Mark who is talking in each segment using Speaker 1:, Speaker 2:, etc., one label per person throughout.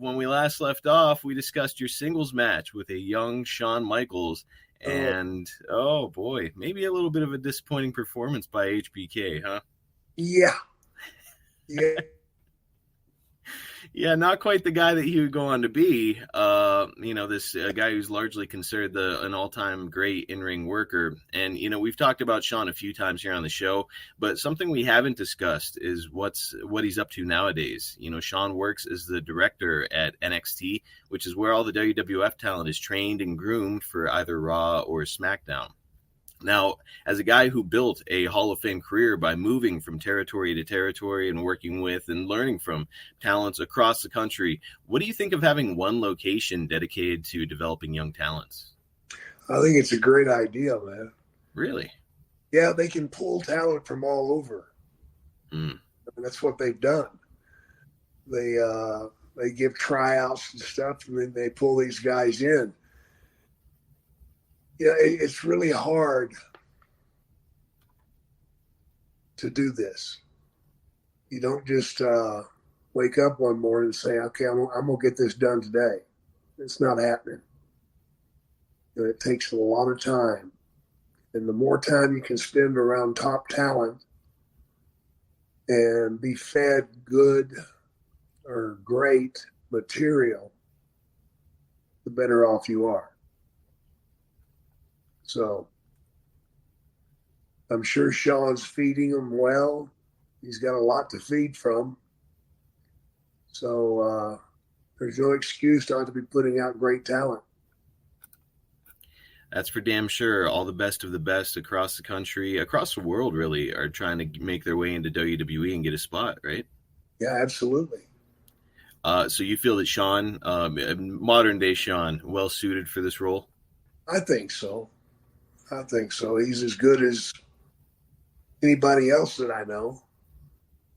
Speaker 1: when we last left off, we discussed your singles match with a young Shawn Michaels. And, oh boy, maybe a little bit of a disappointing performance by HBK, huh?
Speaker 2: Yeah.
Speaker 1: Yeah, not quite the guy that he would go on to be. This guy who's largely considered an all-time great in-ring worker. And, we've talked about Shawn a few times here on the show, but something we haven't discussed is what he's up to nowadays. Shawn works as the director at NXT, which is where all the WWF talent is trained and groomed for either Raw or SmackDown. Now, as a guy who built a Hall of Fame career by moving from territory to territory and working with and learning from talents across the country, what do you think of having one location dedicated to developing young talents?
Speaker 2: I think it's a great idea, man.
Speaker 1: Really?
Speaker 2: Yeah, they can pull talent from all over. And that's what they've done. They give tryouts and stuff, and then they pull these guys in. Yeah, it's really hard to do this. You don't just wake up one morning and say, okay, I'm going to get this done today. It's not happening. It takes a lot of time. And the more time you can spend around top talent and be fed good or great material, the better off you are. So I'm sure Shawn's feeding them well. He's got a lot to feed from. So there's no excuse not to be putting out great talent.
Speaker 1: That's for damn sure. All the best of the best across the country, across the world, really, are trying to make their way into WWE and get a spot, right?
Speaker 2: Yeah, absolutely.
Speaker 1: So you feel that Shawn, modern-day Shawn, well-suited for this role?
Speaker 2: I think so. He's as good as anybody else that I know.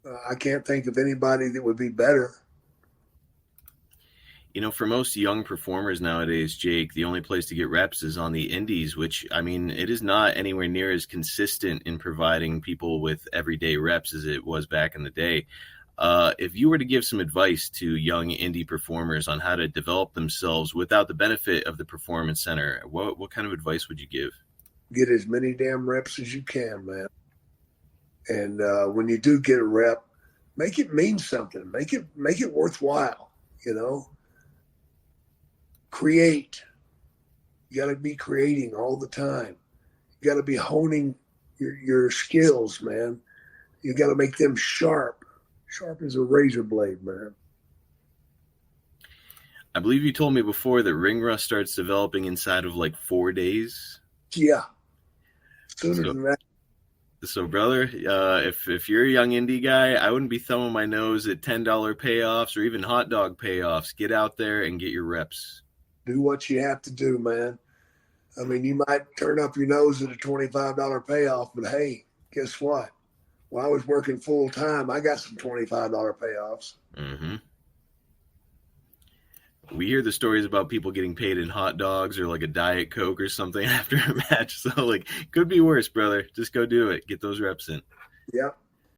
Speaker 2: I can't think of anybody that would be better.
Speaker 1: For most young performers nowadays, Jake, the only place to get reps is on the indies, which, it is not anywhere near as consistent in providing people with everyday reps as it was back in the day. If you were to give some advice to young indie performers on how to develop themselves without the benefit of the Performance Center, what kind of advice would you give?
Speaker 2: Get as many damn reps as you can, man. And when you do get a rep, make it mean something. Make it worthwhile, Create. You got to be creating all the time. You got to be honing your skills, man. You got to make them sharp. Sharp as a razor blade, man.
Speaker 1: I believe you told me before that ring rust starts developing inside of like 4 days.
Speaker 2: Yeah. Sooner than that.
Speaker 1: So, brother, if you're a young indie guy, I wouldn't be thumbing my nose at $10 payoffs or even hot dog payoffs. Get out there and get your reps.
Speaker 2: Do what you have to do, man. You might turn up your nose at a $25 payoff, but hey, guess what? When I was working full time, I got some $25 payoffs.
Speaker 1: Mm-hmm. We hear the stories about people getting paid in hot dogs or like a Diet Coke or something after a match. So, could be worse, brother. Just go do it. Get those reps in.
Speaker 2: Yep.